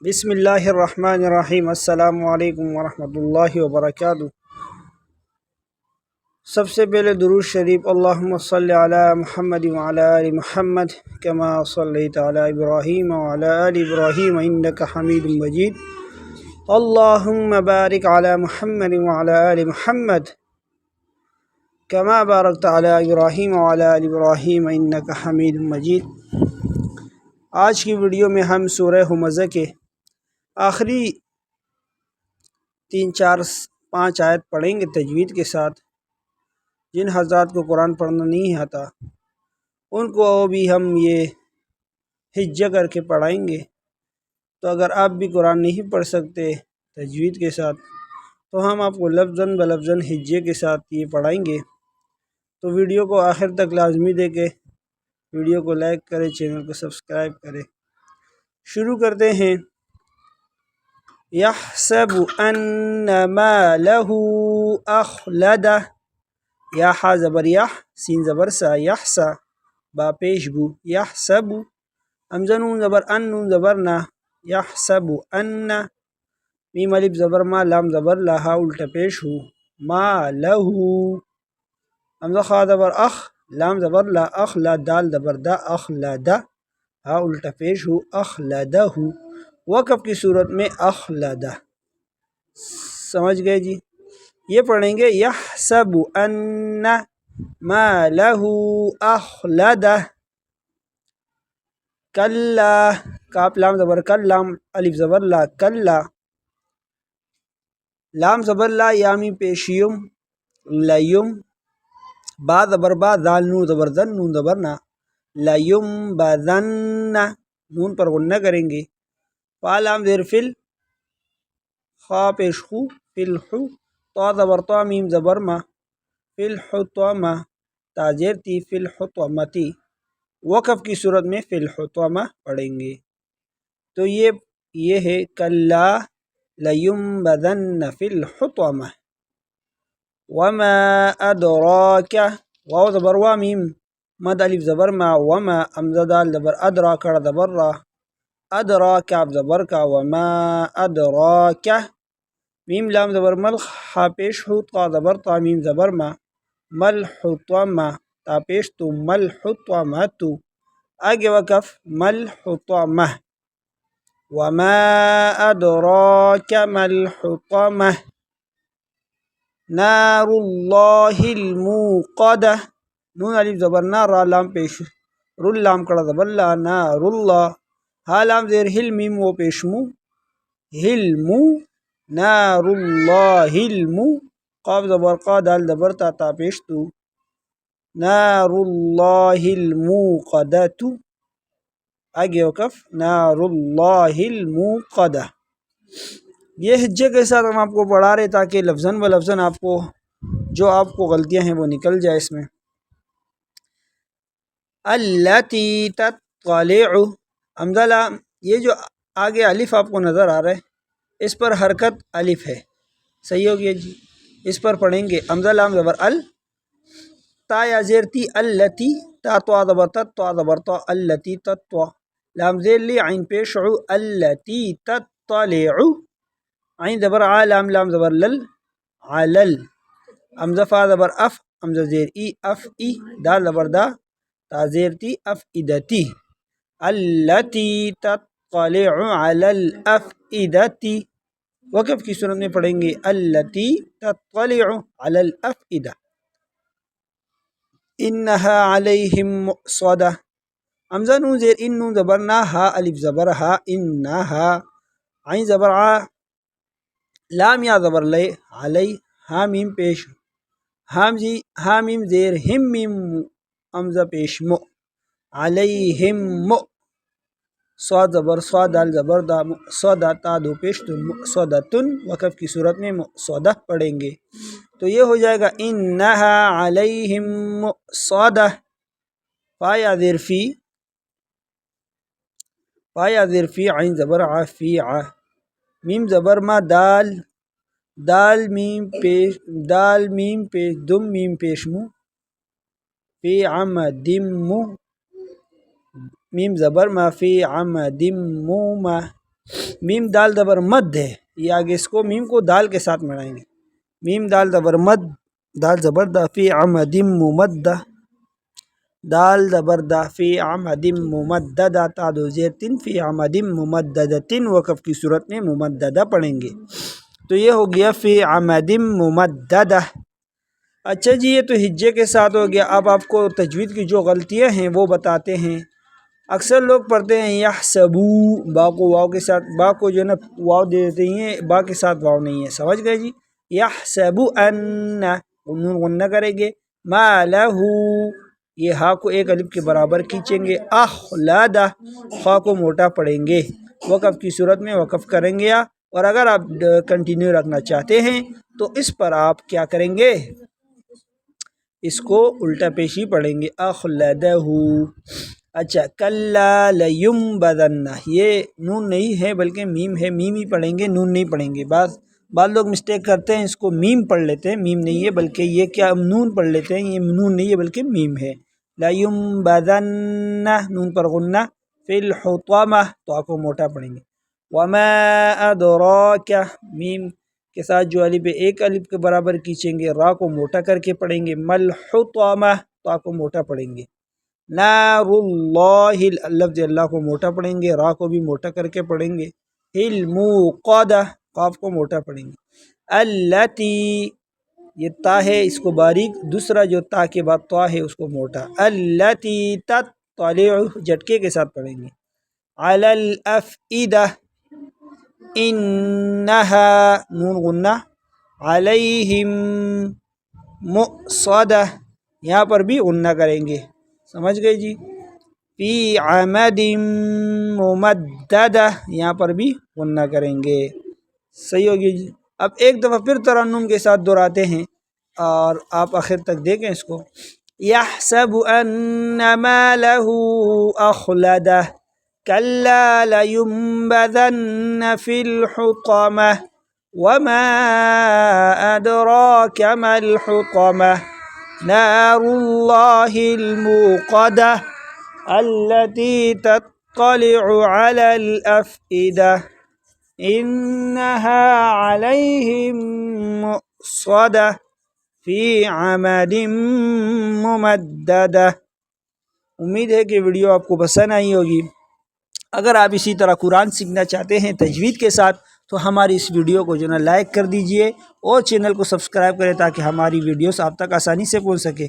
بسم اللہ الرحمن الرحیم۔ السلام علیکم ورحمۃ اللہ وبرکاتہ۔ سب سے پہلے درود شریف، اللہم صلی علی محمد وعلی آل محمد کما صلیت علی ابراہیم وعلی آل ابراہیم انک حمید مجید۔ اللہم بارک علی محمد وعلی آل محمد کما بارکت علی ابراہیم وعلی آل ابراہیم انک حمید مجید۔ آج کی ویڈیو میں ہم سورہ ہمزہ کے آخری 3 4 5 آیت پڑھیں گے تجوید کے ساتھ۔ جن حضرات کو قرآن پڑھنا نہیں آتا ان کو بھی ہم یہ ہجہ کر کے پڑھائیں گے۔ تو اگر آپ بھی قرآن نہیں پڑھ سکتے تجوید کے ساتھ تو ہم آپ کو لفظاً بلفظاً ہجے کے ساتھ یہ پڑھائیں گے۔ تو ویڈیو کو آخر تک لازمی دیکھیں، ویڈیو کو لائک کریں، چینل کو سبسکرائب کریں۔ شروع کرتے ہیں۔ یحسب ان مالہ اخلدہ، یا ہا زبر یح، سین زبر سا، یحسا با پیش بو، یحسب حمزہ نون زبر ان، نون زبر نا، یحسب ان، میم الف زبر ما، لام زبر لا، ہا الٹا پیش ہو، ما لہو، حمزہ خا زبر اخ، لام زبر لا، اخلا، دال زبر دا، اخلدہ، ہا الٹا پیش ہو، اخلدہ، وقف کی صورت میں اخلدہ۔ سمجھ گئے جی؟ یہ پڑھیں گے یحسب ان مالہ اخلدہ، کلا، کاف لام زبر کل، لام الف زبر لا، کلا، لام زبر لا، یامی پیشیم، لیم، با زبر با، ذال نون زبر زن، نون زبر نا، لیم بذن، نون پر غنہ کریں گے۔ فا لام زیر فل، خا پیش خو، فل خو، طا زبر طا، میم زبر ما، فل حطمہ، تا زیر تی، فل حطمتی، وقف کی صورت میں فل حطمہ پڑھیں گے۔ تو یہ ہے کلا لینبذن فی الحطمہ۔ وما ادراک، واو زبر وا، میم مد الف زبر ما، وما حمزہ دال زبر ادرا، کڑ زبر را، ادرا کاف زبر کا، وما ادراک، میم لام زبر مل، خا پیش ہو، طا زبر طا، میم زبر ما، مل حطمہ، تا پیش تو، مل حطمہ تو، آگے وقف مل حطمہ، وما ادراک مل حطمہ، نار اللہ الموقدہ، نون الف زبر نا، را لام پیش رل، لام کڑا زبر لا، نار اللہ، ہا لام زیر ہل، میم وہ پیش مو، ہلمو، نار اللہ المو، قاف زبر قا، دال زبر تا، تا پیش تو، نار اللہ الموقدہ، آگے وقف نار اللہ الموقدہ۔ یہ ہجے کے ساتھ ہم آپ کو پڑھا رہے تاکہ لفظاً و لفظاً آپ کو جو آپ کو غلطیاں ہیں وہ نکل جائے اس میں۔ التی تطلع، حمزہ لام، یہ جو آگے الف آپ کو نظر آ رہا ہے اس پر حرکت الف ہے، صحیح ہو گیا جی؟ اس پر پڑھیں گے حمزہ لام زبر ال، تا یا زیر تی، التی، تا تو زبر تت، تو زبر تو، التی تطوا، لام زیر لی، عین پیش عو، التی تطلع، عین زبر ع، لام لام زبر لل، علل، حمزہ فا زبر اف، حمزہ زیر ای، اف ای، دال زبر دا، تا زیر تی، افئدتی، التی تطلع علی الافئدتی، وقف کی صورت میں پڑھیں گے التی تطلع علی الافئدہ۔ انہا علیہم مؤصدہ، حمزہ نون زیر ان، نون زبر نا، ہا الف زبر ہا، انہا، عین زبر ع، لام یا زبر لے، علی، ہا میم پیش، ہا میم زیر ہم، میم حمزہ پیش مو، علیہم مو، صاد زبر صاد، دال زبر دا، مؤصدہ، تا دو پیش تو، مؤصدۃن، وقف کی صورت میں مؤصدہ پڑھیں گے۔ تو یہ ہو جائے گا انہا علیہم مؤصدہ، فا یا زیر فی، فا یا زیر فی، عین زبر ع، فی ع، میم زبر ما، دال، دال میم پیش، دال میم پیش دم، میم پیش مو، فی عمدم مو، میم زبر ما، فی عمدم مومہ، میم دال زبر مد ہے، یہ آگے اس کو میم کو دال کے ساتھ ملائیں گے، میم دال زبر مد، دال زبر دا فی عمد ممدہ، دال زبر دا فی عمد ممددہ، تا دو زیر تن فی عمد ممددتن، وقف کی صورت میں ممددہ پڑھیں گے، تو یہ ہو گیا فی عمد ممددہ۔ اچھا جی، یہ تو ہجے کے ساتھ ہو گیا۔ اب آپ کو تجوید کی جو غلطیاں ہیں وہ بتاتے ہیں۔ اکثر لوگ پڑھتے ہیں یحسبو، با کو واو کے ساتھ، با کو جو ہے نا واو دے دیتے ہیں، با کے ساتھ واو نہیں ہے، سمجھ گئے جی؟ یحسبو ان، نون غنہ کریں گے، ما لہو، یہ ہا کو ایک الف کے برابر کھینچیں گے، اخلدہ، خا کو موٹا پڑھیں گے، وقف کی صورت میں وقف کریں گے، اور اگر آپ کنٹینیو رکھنا چاہتے ہیں تو اس پر آپ کیا کریں گے، اس کو الٹا پیشی پڑھیں گے، اخلدہ۔ اچھا، کلا لینبذن، یہ نون نہیں ہے بلکہ میم ہے، میم ہی پڑھیں گے، نون نہیں پڑھیں گے۔ بعض لوگ مسٹیک کرتے ہیں، اس کو میم پڑھ لیتے ہیں، میم نہیں ہے بلکہ یہ کیا نون پڑھ لیتے ہیں، یہ نون نہیں ہے بلکہ میم ہے۔ لینبذن، نون پر غنہ، فی الحطمہ، تو آپ کو موٹا پڑھیں گے۔ وما ادراک، میم کے ساتھ جو الف ہے ایک الف کے برابر کھینچیں گے، را کو موٹا کر کے پڑھیں گے، مل حطمہ، تو آپ کو موٹا پڑھیں گے۔ نار اللہ، لفظ اللہ کو موٹا پڑھیں گے، را کو بھی موٹا کر کے پڑھیں گے۔ الموقدہ، قاف کو موٹا پڑھیں گے۔ التی، یہ تا ہے، اس کو باریک، دوسرا جو تا کے بعد تا ہے اس کو موٹا۔ التی تطلع، جھٹکے کے ساتھ پڑھیں گے۔ علی الافئدہ، انہا، نون غنہ، علیہم مؤصدہ، یہاں پر بھی غنہ کریں گے، سمجھ گئے جی؟ فی عمد ممددہ، یہاں پر بھی غنہ کریں گے، صحیح ہوگی جی؟ اب ایک دفعہ پھر ترنم کے ساتھ دہراتے ہیں اور آپ آخر تک دیکھیں اس کو۔ یحسب ان مالہ اخلدہ، کلا لینبذن فی الحطمہ، وما ادراک ما الحطمہ، نار اللہ الموقدہ، التی تطلع علی الافئدہ، انہا علیہم مؤصدہ، فی عمد ممددہ۔ امید ہے کہ ویڈیو آپ کو پسند آئی ہوگی۔ اگر آپ اسی طرح قرآن سیکھنا چاہتے ہیں تجوید کے ساتھ تو ہماری اس ویڈیو کو جو نا لائک کر دیجئے اور چینل کو سبسکرائب کریں تاکہ ہماری ویڈیوز آپ تک آسانی سے پہنچ سکے۔